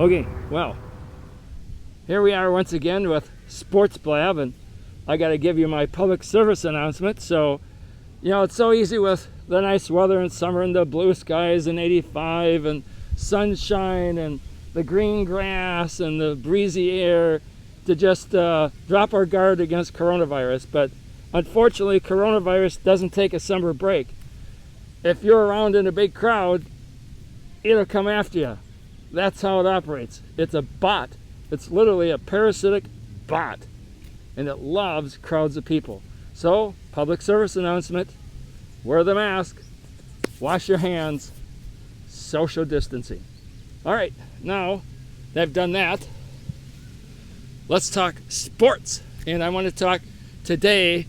Okay, well, here we are once again with Sports Blabb, and I got to give you my public service announcement. So, it's so easy with the nice weather in summer and the blue skies and 85 and sunshine and the green grass and the breezy air to just drop our guard against coronavirus. But unfortunately, coronavirus doesn't take a summer break. If you're around in a big crowd, it'll come after you. That's how it operates. It's a bot. It's literally a parasitic bot, and it loves crowds of people. So, public service announcement: wear the mask, wash your hands, social distancing. All right, now that I've done that, let's talk sports. And I want to talk today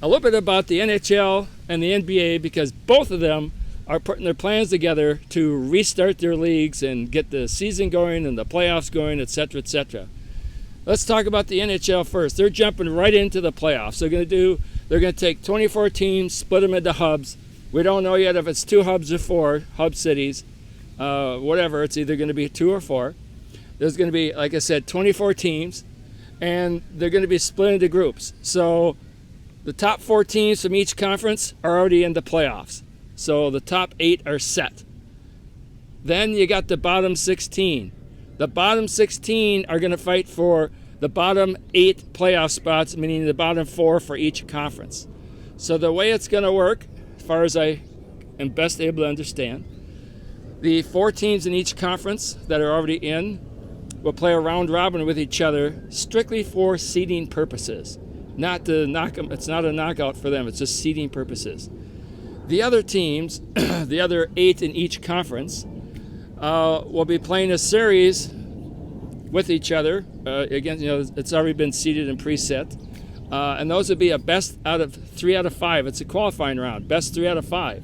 a little bit about the NHL and the NBA, because both of them are putting their plans together to restart their leagues and get the season going and the playoffs going, etc., etc. Let's talk about the NHL first. They're jumping right into the playoffs. They're going to take 24 teams, split them into hubs. We don't know yet if it's 2 hubs or 4 hub cities. Whatever, it's either going to be 2 or 4. There's going to be, like I said, 24 teams, and they're going to be split into groups. So the top 4 teams from each conference are already in the playoffs. So the top 8 are set. Then you got the bottom 16. The bottom 16 are going to fight for the bottom 8 playoff spots, meaning the bottom 4 for each conference. So the way it's going to work, as far as I am best able to understand, the 4 teams in each conference that are already in will play a round robin with each other strictly for seeding purposes. Not to knock them, it's not a knockout for them, it's just seeding purposes. The other teams, the other 8 in each conference, will be playing a series with each other. Again, it's already been seeded and preset. And those would be a best out of 3 out of 5. It's a qualifying round, best 3 out of 5.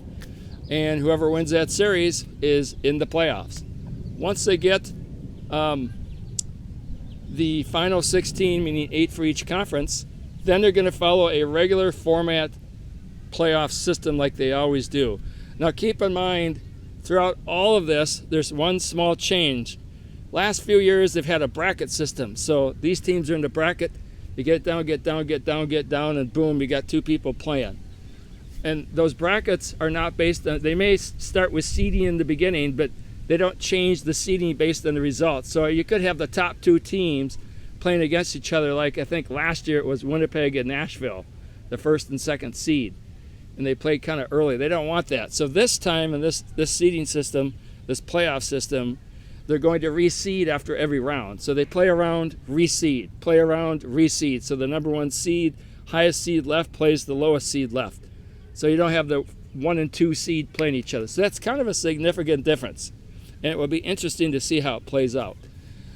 And whoever wins that series is in the playoffs. Once they get the final 16, meaning 8 for each conference, then they're going to follow a regular format playoff system like they always do. Now keep in mind, throughout all of this, there's one small change. Last few years they've had a bracket system. So these teams are in the bracket. You get down, get down, get down, get down, and boom, you got 2 people playing. And those brackets are not based on, they may start with seeding in the beginning, but they don't change the seeding based on the results. So you could have the top 2 teams playing against each other, like I think last year it was Winnipeg and Nashville, the 1st and 2nd seed. And they played kind of early. They don't want that. So this time in this seeding system, this playoff system, they're going to reseed after every round. So they play around, reseed, play around, reseed. So the number 1 seed, highest seed left, plays the lowest seed left. So you don't have the 1 and 2 seed playing each other. So that's kind of a significant difference. And it will be interesting to see how it plays out.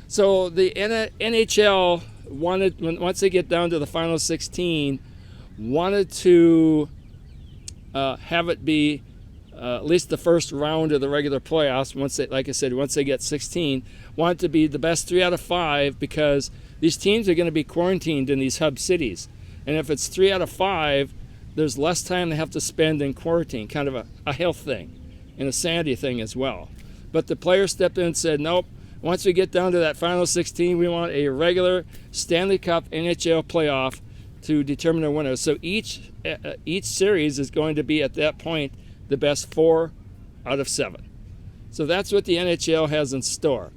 So the NHL wanted, once they get down to the final 16, wanted to have it be at least the first round of the regular playoffs. Once they, like I said, once they get 16, want it to be the best 3 out of 5, because these teams are going to be quarantined in these hub cities. And if it's 3 out of 5, there's less time they have to spend in quarantine, kind of a health thing and a sanity thing as well. But the players stepped in and said, nope, once we get down to that final 16, we want a regular Stanley Cup NHL playoff to determine a winner. So each series is going to be at that point the best 4 out of 7. So that's what the NHL has in store.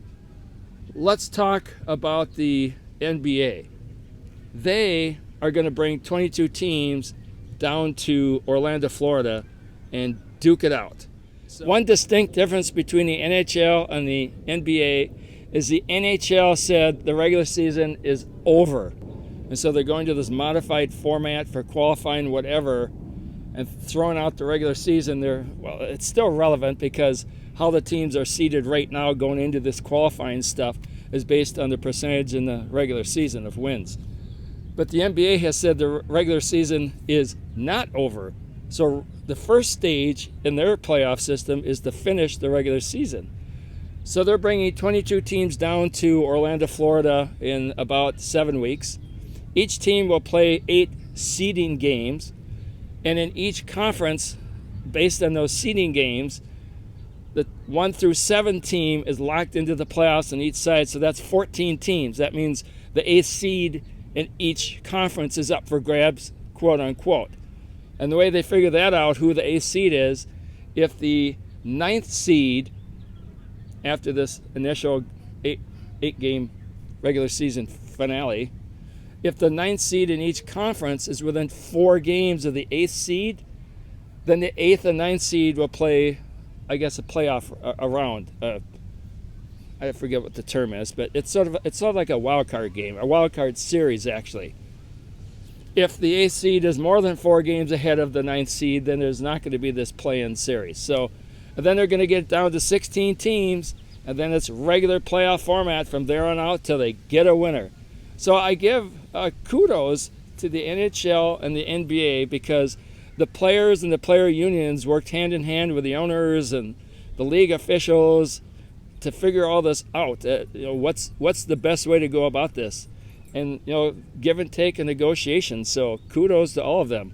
Let's talk about the NBA. They are going to bring 22 teams down to Orlando, Florida, and duke it out. So one distinct difference between the NHL and the NBA is the NHL said the regular season is over. And so they're going to this modified format for qualifying whatever and throwing out the regular season. It's still relevant, because how the teams are seeded right now going into this qualifying stuff is based on the percentage in the regular season of wins. But the NBA has said the regular season is not over. So the first stage in their playoff system is to finish the regular season. So they're bringing 22 teams down to Orlando, Florida in about 7 weeks. Each team will play 8 seeding games, and in each conference, based on those seeding games, the 1 through 7 team is locked into the playoffs on each side, so that's 14 teams. That means the 8th seed in each conference is up for grabs, quote unquote. And the way they figure that out, who the 8th seed is, if the 9th seed, after this initial 8-game regular season finale, if the 9th seed in each conference is within 4 games of the 8th seed, then the 8th and 9th seed will play, I guess, a playoff round. I forget what the term is, but it's sort of like a wild card game, a wild card series actually. If the 8th seed is more than 4 games ahead of the 9th seed, then there's not going to be this play-in series. So then they're going to get down to 16 teams, and then it's regular playoff format from there on out till they get a winner. So I give kudos to the NHL and the NBA because the players and the player unions worked hand in hand with the owners and the league officials to figure all this out. What's the best way to go about this? And give and take and negotiation. So kudos to all of them.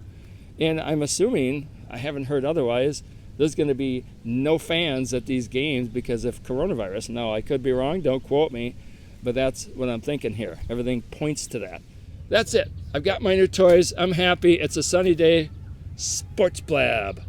And I'm assuming, I haven't heard otherwise, there's going to be no fans at these games because of coronavirus. No, I could be wrong. Don't quote me. But that's what I'm thinking here. Everything points to that. That's it. I've got my new toys. I'm happy. It's a sunny day. Sports Blab.